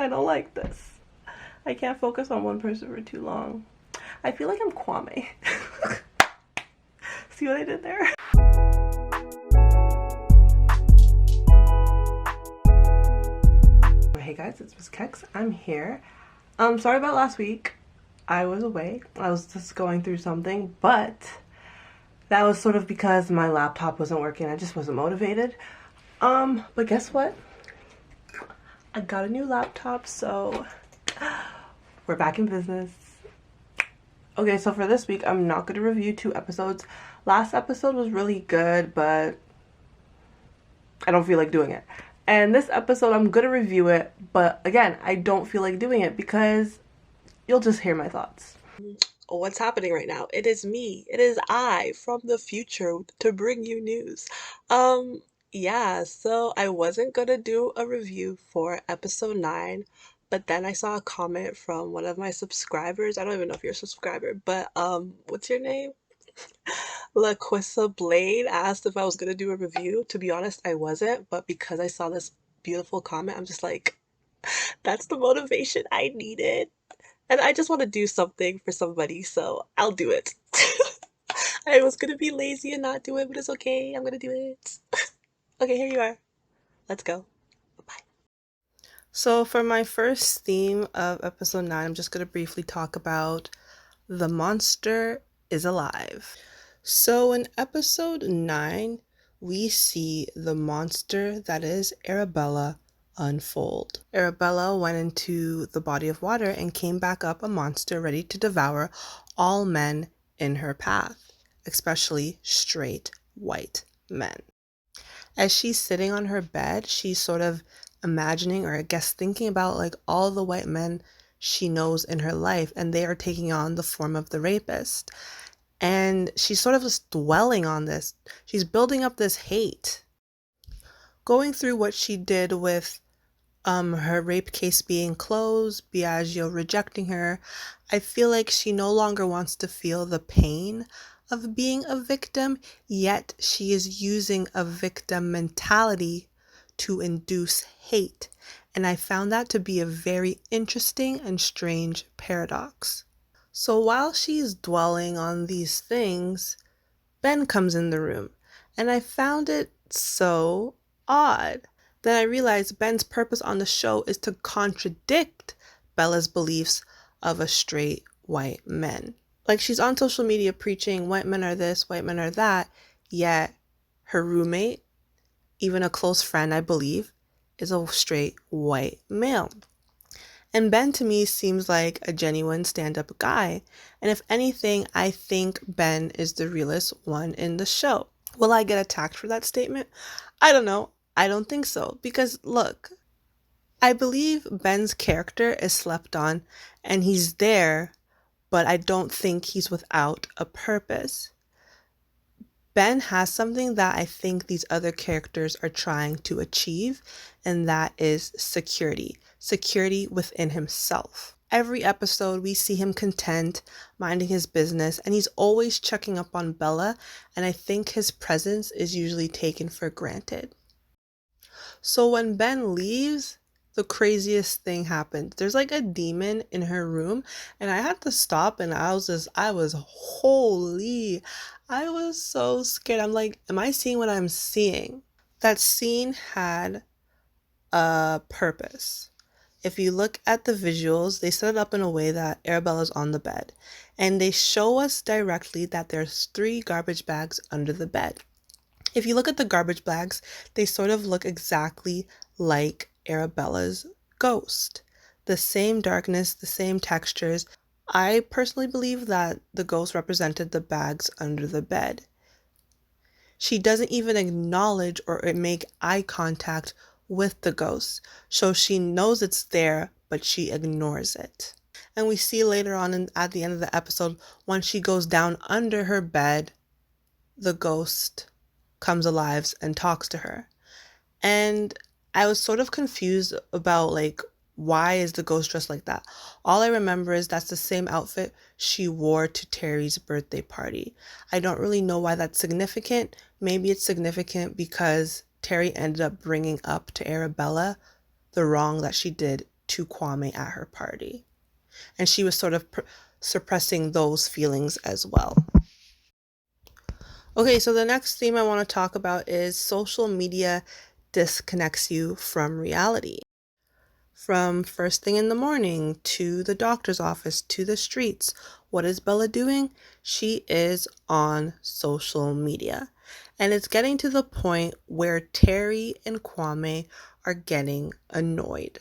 I don't like this. I can't focus on one person for too long. I feel like I'm Kwame. See what I did there? Hey guys, it's Miss Kex. I'm here. Sorry about last week. I was away. I was just going through something, but that was sort of because my laptop wasn't working. I just wasn't motivated. But guess what? I got a new laptop, so we're back in business. Okay, so for this week, I'm not going to review 2 episodes. Last episode was really good, but I don't feel like doing it. And this episode, I'm going to review it, but again, I don't feel like doing it because you'll just hear my thoughts. What's happening right now? It is me. It is I from the future to bring you news. Yeah, so I wasn't gonna do a review for episode 9, but then I saw a comment from one of my subscribers. I don't even know if you're a subscriber, but what's your name? LaQuissa Blade asked if I was gonna do a review. To be honest, I wasn't, but because I saw this beautiful comment, I'm just like, that's the motivation I needed. And I just want to do something for somebody, so I'll do it. I was gonna be lazy and not do it, but it's okay. I'm gonna do it. Okay, here you are. Let's go. Bye. So for my first theme of episode 9, I'm just gonna briefly talk about the monster is alive. So in episode 9, we see the monster that is Arabella unfold. Arabella went into the body of water and came back up a monster ready to devour all men in her path, especially straight white men. As she's sitting on her bed, she's sort of imagining, or I guess thinking about, like all the white men she knows in her life, and they are taking on the form of the rapist. And she's sort of just dwelling on this. She's building up this hate. Going through what she did with her rape case being closed, Biagio rejecting her, I feel like she no longer wants to feel the pain of being a victim, yet she is using a victim mentality to induce hate. And I found that to be a very interesting and strange paradox. So while she's dwelling on these things, Ben comes in the room, and I found it so odd. Then I realized Ben's purpose on the show is to contradict Bella's beliefs of a straight white man. Like, she's on social media preaching white men are this, white men are that, yet her roommate, even a close friend I believe, is a straight white male. And Ben to me seems like a genuine stand-up guy, and if anything, I think Ben is the realest one in the show. Will I get attacked for that statement? I don't know. I don't think so, because look, I believe Ben's character is slept on and he's there, but I don't think he's without a purpose. Ben has something that I think these other characters are trying to achieve, and that is security. Security within himself. Every episode we see him content, minding his business, and he's always checking up on Bella, and I think his presence is usually taken for granted. So when Ben leaves, the craziest thing happened. There's like a demon in her room, and I had to stop, and I was holy. I was so scared. I'm like, am I seeing what I'm seeing? That scene had a purpose. If you look at the visuals, they set it up in a way that Arabella's on the bed, and they show us directly that there's 3 garbage bags under the bed. If you look at the garbage bags, they sort of look exactly like Arabella's ghost. The same darkness, the same textures. I personally believe that the ghost represented the bags under the bed. She doesn't even acknowledge or make eye contact with the ghost, so she knows it's there, but she ignores it. And we see later on at the end of the episode, when she goes down under her bed, the ghost comes alive and talks to her. And I was sort of confused about, like, why is the ghost dressed like that? All I remember is that's the same outfit she wore to Terry's birthday party. I don't really know why that's significant. Maybe it's significant because Terry ended up bringing up to Arabella the wrong that she did to Kwame at her party. And she was sort of suppressing those feelings as well. Okay, so the next theme I want to talk about is social media disconnects you from reality. From first thing in the morning to the doctor's office to the streets, what is Bella doing? She is on social media. And it's getting to the point where Terry and Kwame are getting annoyed.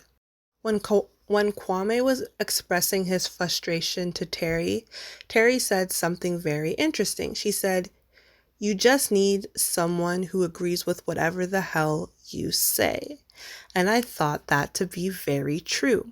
When Kwame was expressing his frustration to Terry, Terry said something very interesting. She said, "You just need someone who agrees with whatever the hell you say." And I thought that to be very true.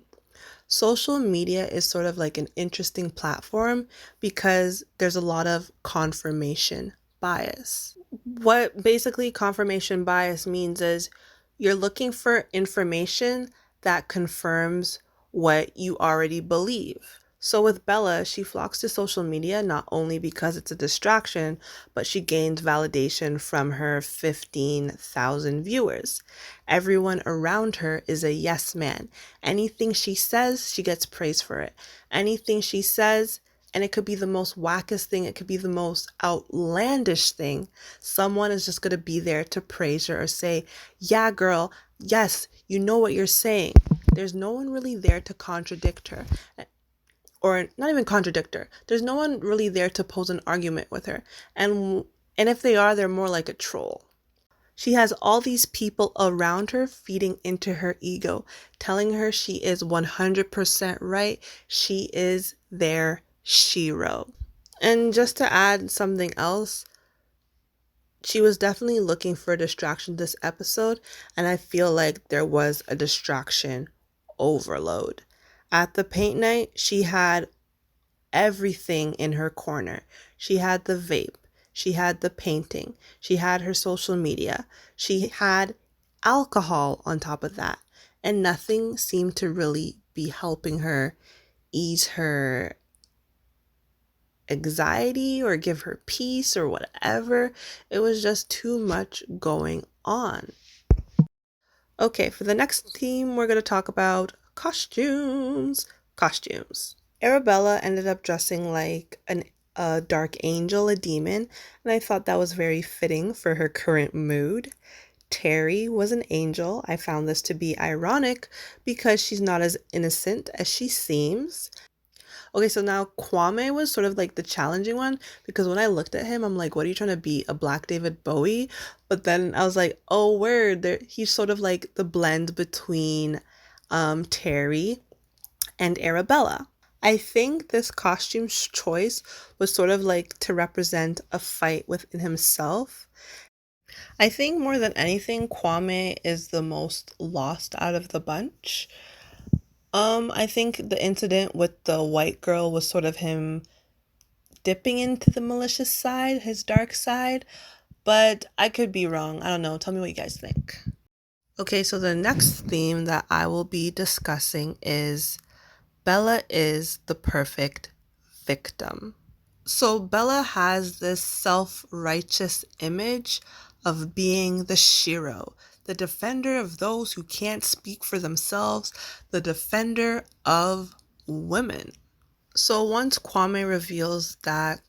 Social media is sort of like an interesting platform because there's a lot of confirmation bias. What basically confirmation bias means is you're looking for information that confirms what you already believe. So with Bella, she flocks to social media not only because it's a distraction, but she gains validation from her 15,000 viewers. Everyone around her is a yes man. Anything she says, she gets praise for it. Anything she says, and it could be the most wackest thing, it could be the most outlandish thing, someone is just going to be there to praise her or say, "Yeah, girl, yes, you know what you're saying." There's no one really there to contradict her. Or not even contradict her. There's no one really there to pose an argument with her. And if they are, they're more like a troll. She has all these people around her feeding into her ego, telling her she is 100% right. She is their shero. And just to add something else, she was definitely looking for a distraction this episode, and I feel like there was a distraction overload. At the paint night, she had everything in her corner. She had the vape, she had the painting, she had her social media, she had alcohol on top of that, and nothing seemed to really be helping her ease her anxiety or give her peace or whatever. It was just too much going on. Okay, for the next theme, we're going to talk about costumes. Arabella ended up dressing like a dark angel, a demon, and I thought that was very fitting for her current mood. Terry was an angel. I found this to be ironic because she's not as innocent as she seems. Okay, so now Kwame was sort of like the challenging one because when I looked at him, I'm like, what are you trying to be, a Black David Bowie? But then I was like, oh, word, he's sort of like the blend between Terry and Arabella. I think this costume choice was sort of like to represent a fight within himself. I think more than anything, Kwame is the most lost out of the bunch. I think the incident with the white girl was sort of him dipping into the malicious side, his dark side, but I could be wrong. I don't know. Tell me what you guys think. Okay, so the next theme that I will be discussing is Bella is the perfect victim. So Bella has this self-righteous image of being the shero, the defender of those who can't speak for themselves, the defender of women. So once Kwame reveals that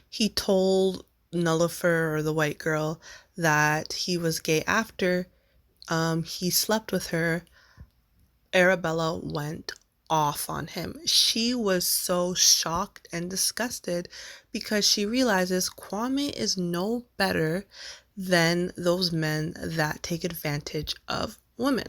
he told Nullifer, or the white girl, that he was gay after he slept with her, Arabella went off on him. She was so shocked and disgusted because she realizes Kwame is no better than those men that take advantage of women.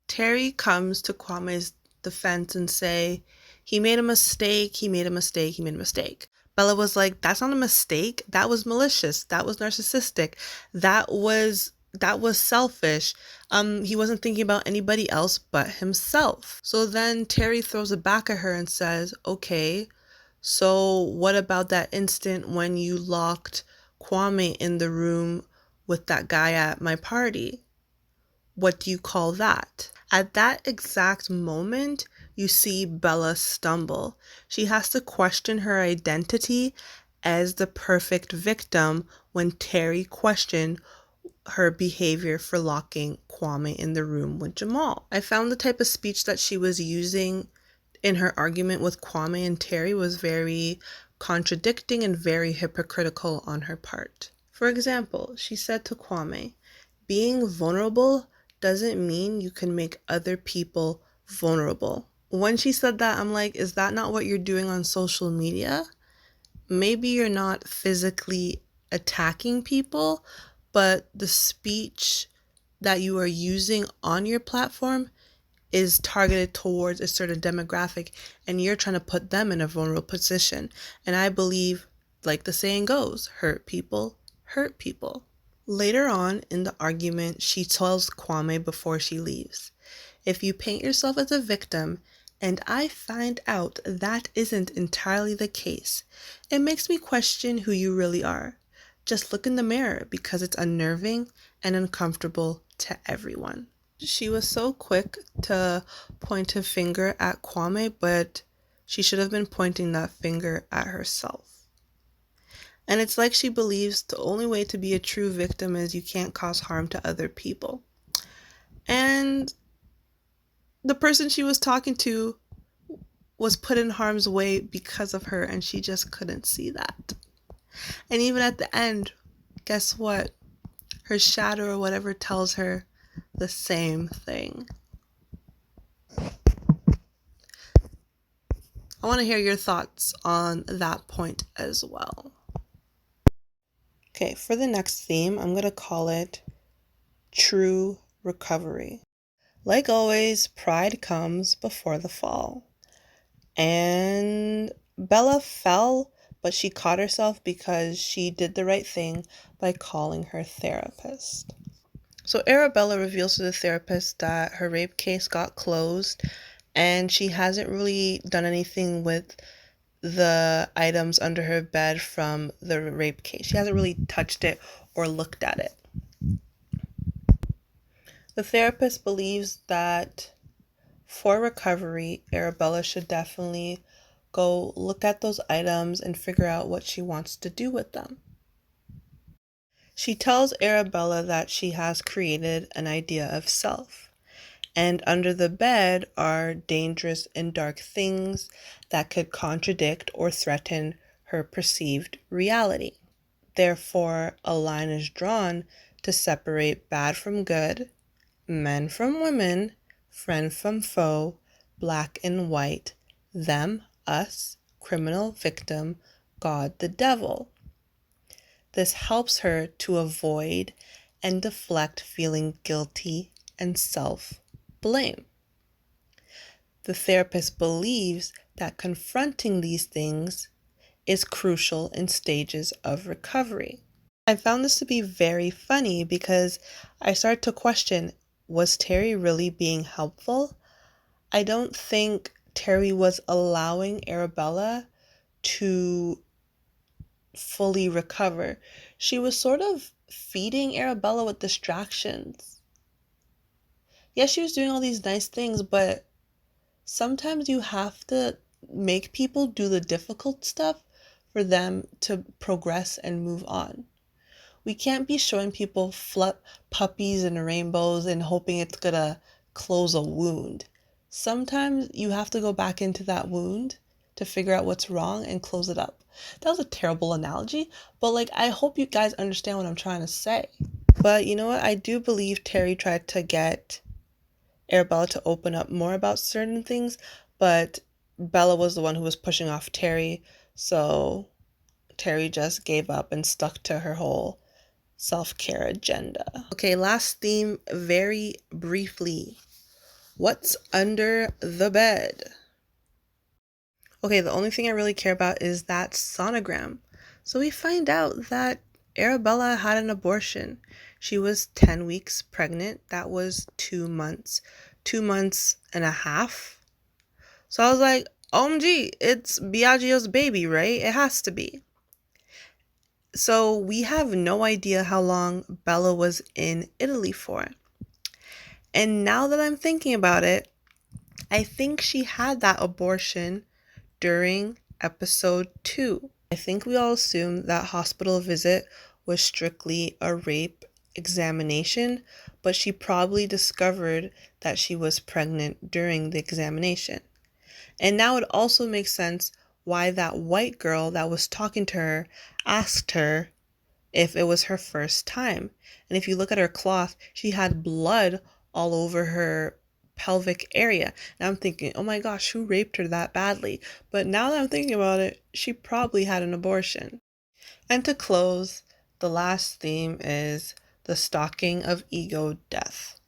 Terry comes to Kwame's defense and say, he made a mistake, he made a mistake, he made a mistake. Bella was like, that's not a mistake. That was malicious. That was narcissistic. That was selfish. He wasn't thinking about anybody else but himself. So then Terry throws it back at her and says, okay, so what about that instant when you locked Kwame in the room with that guy at my party? What do you call that? At that exact moment, you see Bella stumble. She has to question her identity as the perfect victim when Terry questioned, her behavior for locking Kwame in the room with Jamal. I found the type of speech that she was using in her argument with Kwame and Terry was very contradicting and very hypocritical on her part. For example, she said to Kwame, being vulnerable doesn't mean you can make other people vulnerable. When she said that, I'm like, is that not what you're doing on social media? Maybe you're not physically attacking people, but the speech that you are using on your platform is targeted towards a certain demographic, and you're trying to put them in a vulnerable position. And I believe, like the saying goes, hurt people hurt people. Later on in the argument, she tells Kwame before she leaves, if you paint yourself as a victim and I find out that isn't entirely the case, it makes me question who you really are. Just look in the mirror because it's unnerving and uncomfortable to everyone. She was so quick to point a finger at Kwame, but she should have been pointing that finger at herself. And it's like she believes the only way to be a true victim is you can't cause harm to other people. And the person she was talking to was put in harm's way because of her, and she just couldn't see that. And even at the end, guess what? Her shadow or whatever tells her the same thing. I want to hear your thoughts on that point as well. Okay, for the next theme, I'm going to call it True Recovery. Like always, pride comes before the fall. And Bella fell, but she caught herself because she did the right thing by calling her therapist. So Arabella reveals to the therapist that her rape case got closed and she hasn't really done anything with the items under her bed from the rape case. She hasn't really touched it or looked at it. The therapist believes that for recovery, Arabella should definitely go look at those items and figure out what she wants to do with them. She tells Arabella that she has created an idea of self, and under the bed are dangerous and dark things that could contradict or threaten her perceived reality. Therefore, a line is drawn to separate bad from good, men from women, friend from foe, black and white, them, us, criminal, victim, God, the devil. This helps her to avoid and deflect feeling guilty and self-blame. The therapist believes that confronting these things is crucial in stages of recovery. I found this to be very funny because I started to question, was Terry really being helpful? I don't think Terry was allowing Arabella to fully recover. She was sort of feeding Arabella with distractions. Yes, she was doing all these nice things, but sometimes you have to make people do the difficult stuff for them to progress and move on. We can't be showing people puppies and rainbows and hoping it's gonna close a wound. Sometimes you have to go back into that wound to figure out what's wrong and close it up. That was a terrible analogy, but I hope you guys understand what I'm trying to say. But you know what? I do believe Terry tried to get Arabella to open up more about certain things, but Bella was the one who was pushing off Terry, so Terry just gave up and stuck to her whole self-care agenda. Okay, last theme very briefly. What's under the bed? Okay, the only thing I really care about is that sonogram. So we find out that Arabella had an abortion. She was 10 weeks pregnant. That was 2 months. 2 months and a half. So I was like, OMG, it's Biagio's baby, right? It has to be. So we have no idea how long Bella was in Italy for. And now that I'm thinking about it, I think she had that abortion during episode 2. I think we all assumed that hospital visit was strictly a rape examination, but she probably discovered that she was pregnant during the examination. And now it also makes sense why that white girl that was talking to her asked her if it was her first time. And if you look at her cloth, she had blood all over her pelvic area. And I'm thinking, oh my gosh, who raped her that badly? But now that I'm thinking about it, she probably had an abortion. And to close, the last theme is the stalking of ego death.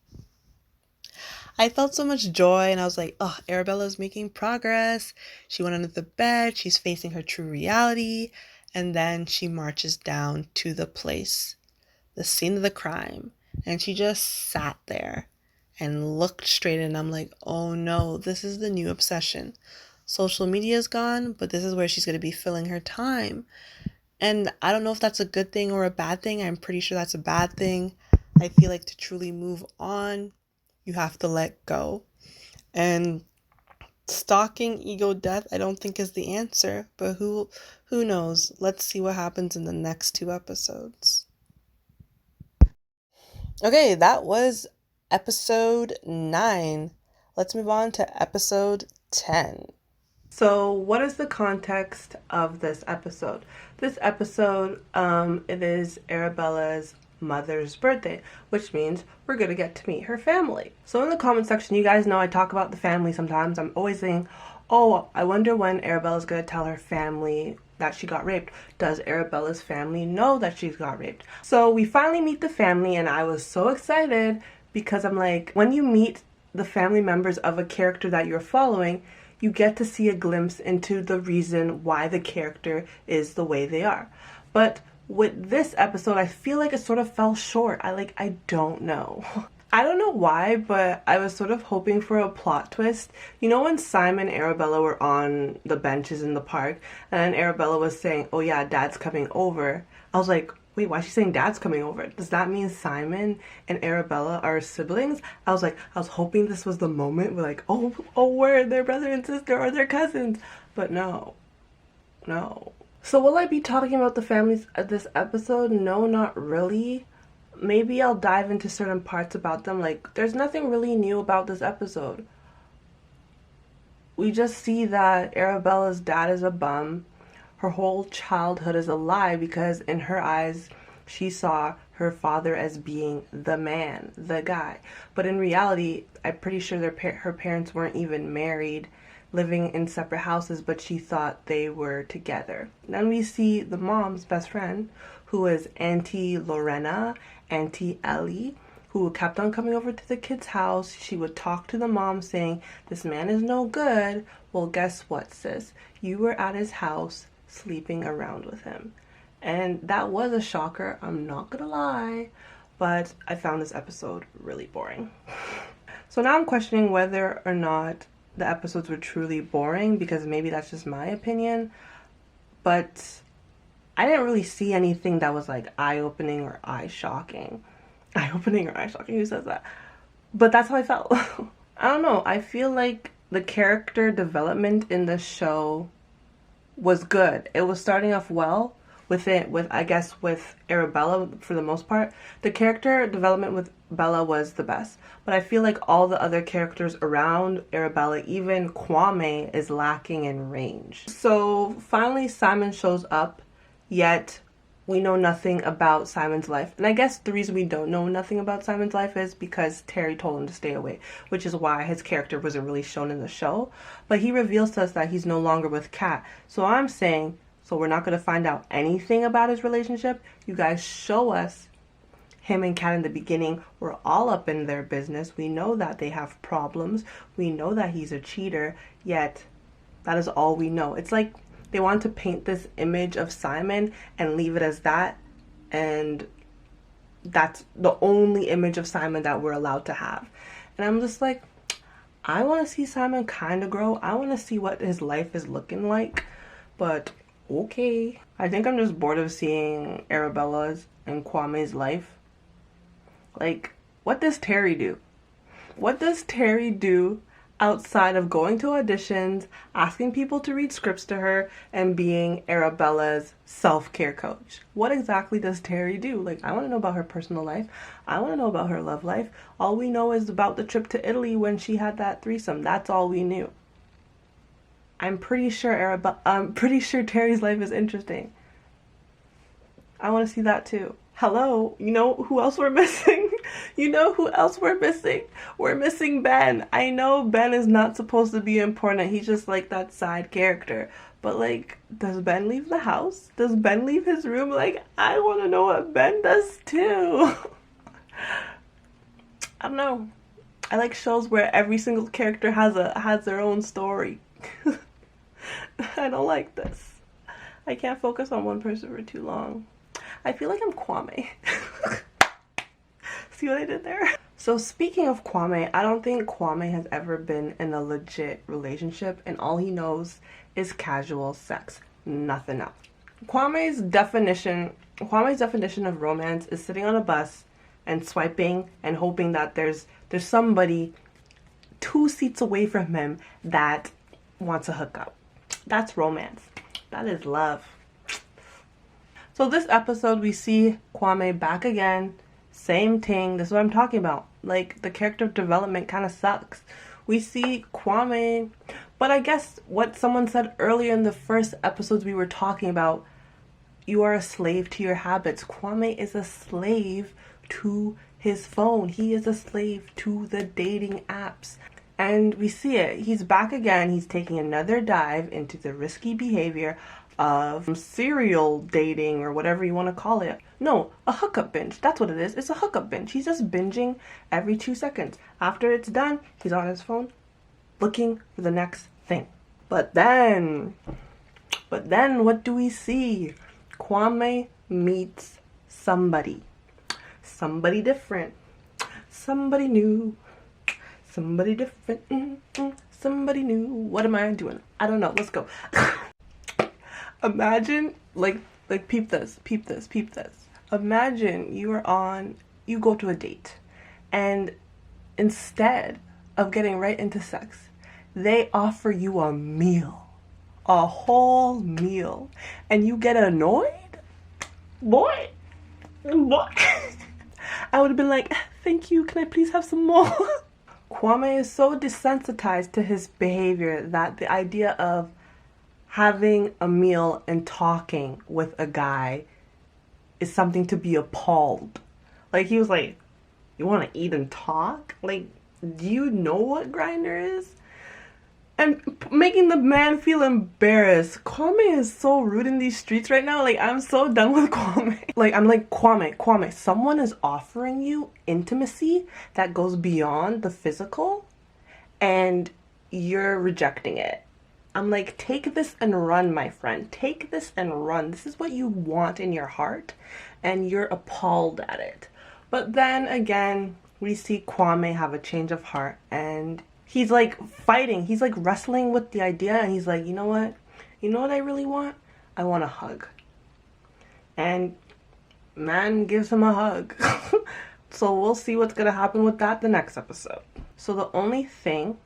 I felt so much joy and I was like, oh, Arabella's making progress. She went under the bed. She's facing her true reality. And then she marches down to the place, the scene of the crime. And she just sat there and looked straight in. I'm like, oh no, this is the new obsession. Social media is gone, but this is where she's going to be filling her time. And I don't know if that's a good thing or a bad thing. I'm pretty sure that's a bad thing. I feel like to truly move on, you have to let go. And stalking ego death, I don't think is the answer, but who knows? Let's see what happens in the next 2 episodes. Okay, that was episode 9. Let's move on to episode 10. So, what is the context of this episode? This episode, it is Arabella's mother's birthday, which means we're gonna get to meet her family. So in the comment section, you guys know I talk about the family sometimes. I'm always saying, oh, I wonder when Arabella's gonna tell her family that she got raped. Does Arabella's family know that she's got raped? So we finally meet the family, and I was so excited because I'm like, when you meet the family members of a character that you're following, you get to see a glimpse into the reason why the character is the way they are. But with this episode, I feel like it sort of fell short. I don't know. I don't know why, but I was sort of hoping for a plot twist. You know when Simon and Arabella were on the benches in the park, and then Arabella was saying, oh yeah, Dad's coming over. I was like, wait, why is she saying Dad's coming over? Does that mean Simon and Arabella are siblings? I was hoping this was the moment where oh, we're their brother and sister or their cousins. But no. So will I be talking about the families of this episode? No, not really. Maybe I'll dive into certain parts about them. There's nothing really new about this episode. We just see that Arabella's dad is a bum. Her whole childhood is a lie because in her eyes, she saw her father as being the man, the guy. But in reality, I'm pretty sure her parents weren't even married, living in separate houses, but she thought they were together. Then we see the mom's best friend, who is Auntie Lorena, Auntie Ellie, who kept on coming over to the kid's house. She would talk to the mom saying, this man is no good. Well, guess what, sis? You were at his house sleeping around with him. And that was a shocker, I'm not gonna lie, but I found this episode really boring. So now I'm questioning whether or not the episodes were truly boring, because maybe that's just my opinion, but I didn't really see anything that was eye-opening or eye-shocking. Eye-opening or eye-shocking, who says that? But that's how I felt. I don't know, I feel like the character development in the show was good. It was starting off well with Arabella for the most part. The character development with Bella was the best, but I feel like all the other characters around Arabella, even Kwame, is lacking in range. So finally Simon shows up, yet we know nothing about Simon's life. And I guess the reason we don't know nothing about Simon's life is because Terry told him to stay away, which is why his character wasn't really shown in the show. But he reveals to us that he's no longer with Kat. So I'm saying, so we're not going to find out anything about his relationship. You guys show us him and Kat in the beginning. We're all up in their business. We know that they have problems. We know that he's a cheater, yet that is all we know. It's like they want to paint this image of Simon and leave it as that, and that's the only image of Simon that we're allowed to have. And I'm just like, I want to see Simon kind of grow. I want to see what his life is looking like, but okay. I think I'm just bored of seeing Arabella's and Kwame's life. What does Terry do? What does Terry do outside of going to auditions, asking people to read scripts to her, and being Arabella's self-care coach? What exactly does Terry do? Like, I want to know about her personal life. I want to know about her love life. All we know is about the trip to Italy when she had that threesome. That's all we knew. I'm pretty sure Terry's life is interesting. I want to see that too. Hello, you know who else we're missing? You know who else we're missing? We're missing Ben. I know Ben is not supposed to be important. He's just like that side character. But like, does Ben leave the house? Does Ben leave his room? Like, I want to know what Ben does too. I don't know. I like shows where every single character has their own story. I don't like this. I can't focus on one person for too long. I feel like I'm Kwame. See what I did there? So speaking of Kwame, I don't think Kwame has ever been in a legit relationship, and all he knows is casual sex. Nothing else. Kwame's definition of romance is sitting on a bus and swiping and hoping that there's somebody 2 seats away from him that wants a hookup. That's romance. That is love. So this episode, we see Kwame back again. Same thing. This is what I'm talking about. Like, the character development kind of sucks. We see Kwame, but I guess what someone said earlier in the first episodes we were talking about, you are a slave to your habits. Kwame is a slave to his phone. He is a slave to the dating apps. And we see it. He's back again. He's taking another dive into the risky behavior of serial dating, or whatever you want to call it. No, a hookup binge. That's what it is. It's a hookup binge. He's just binging every 2 seconds. After it's done, he's on his phone looking for the next thing. But then what do we see? Kwame meets somebody. Somebody different. Somebody new. Somebody different. Somebody new. What am I doing? I don't know. Let's go. Imagine, like peep this. Imagine you go to a date, and instead of getting right into sex, they offer you a meal, a whole meal, and you get annoyed? Boy. I would have been like, thank you, can I please have some more? Kwame is so desensitized to his behavior that the idea of having a meal and talking with a guy is something to be appalled. Like, he was like, you want to eat and talk? Like, do you know what Grindr is? And making the man feel embarrassed. Kwame is so rude in these streets right now. Like, I'm so done with Kwame. Like, I'm like, Kwame, someone is offering you intimacy that goes beyond the physical, and you're rejecting it. I'm like, take this and run, my friend. Take this and run. This is what you want in your heart, and you're appalled at it. But then again, we see Kwame have a change of heart, and he's like fighting. He's like wrestling with the idea, and he's like, you know what? You know what I really want? I want a hug. And man gives him a hug. So we'll see what's going to happen with that the next episode. So the only thing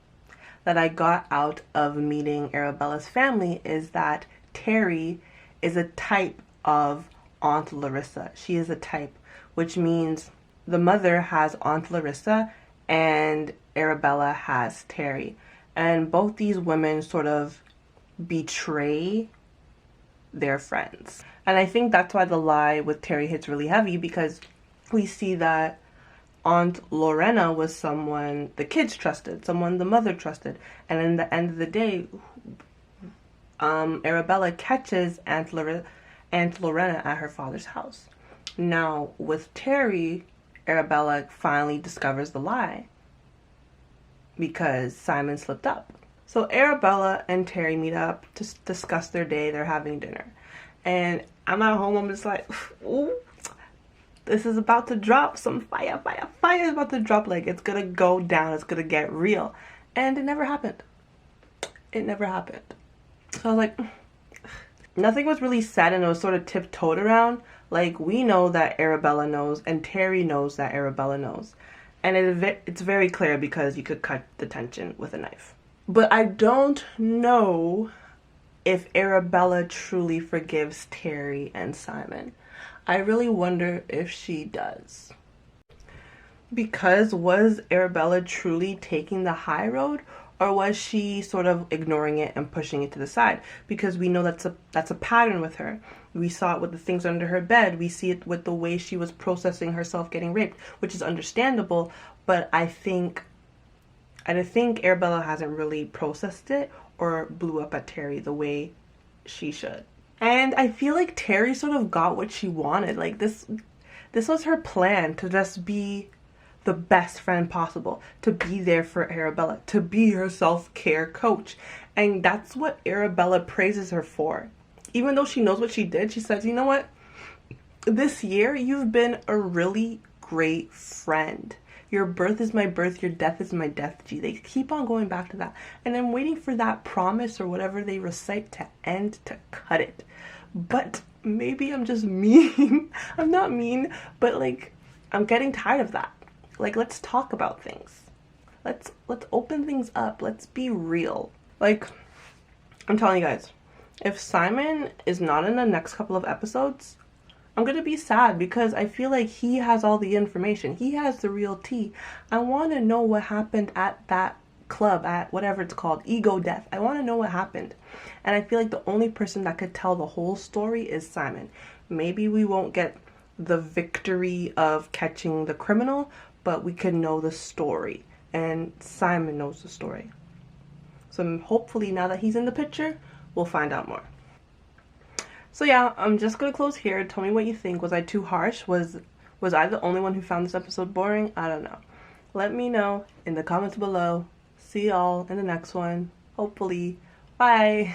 that I got out of meeting Arabella's family is that Terry is a type of Aunt Larissa. She is a type, which means the mother has Aunt Larissa and Arabella has Terry. And both these women sort of betray their friends. And I think that's why the lie with Terry hits really heavy, because we see that Aunt Lorena was someone the kids trusted, someone the mother trusted. And in the end of the day, Arabella catches Aunt Lorena at her father's house. Now, with Terry, Arabella finally discovers the lie because Simon slipped up. So Arabella and Terry meet up to discuss their day. They're having dinner. And I'm at home, I'm just like, ooh, this is about to drop. Some fire is about to drop. Like, it's gonna go down. It's gonna get real. And it never happened. It never happened. So I was like, nothing was really said, and it was sort of tiptoed around. Like, we know that Arabella knows, and Terry knows that Arabella knows. And it's very clear because you could cut the tension with a knife. But I don't know if Arabella truly forgives Terry and Simon. I really wonder if she does. Because was Arabella truly taking the high road, or was she sort of ignoring it and pushing it to the side? Because we know that's a pattern with her. We saw it with the things under her bed. We see it with the way she was processing herself getting raped, which is understandable, but I think Arabella hasn't really processed it or blew up at Terry the way she should. And I feel like Terry sort of got what she wanted. Like this was her plan, to just be the best friend possible, to be there for Arabella, to be her self-care coach. And that's what Arabella praises her for. Even though she knows what she did, she says, you know what? This year, you've been a really great friend. Your birth is my birth, your death is my death. Gee, they keep on going back to that. And I'm waiting for that promise or whatever they recite to end, to cut it. But maybe I'm just mean. I'm not mean, but like, I'm getting tired of that. Like, let's talk about things. Let's open things up. Let's be real. Like, I'm telling you guys, if Simon is not in the next couple of episodes, I'm gonna be sad because I feel like he has all the information. He has the real tea. I want to know what happened at that club, at whatever it's called, Ego Death. I want to know what happened. And I feel like the only person that could tell the whole story is Simon. Maybe we won't get the victory of catching the criminal, but we can know the story. And Simon knows the story. So hopefully now that he's in the picture, we'll find out more. So yeah, I'm just gonna close here. Tell me what you think. Was I too harsh? Was I the only one who found this episode boring? I don't know. Let me know in the comments below. See y'all in the next one. Hopefully. Bye.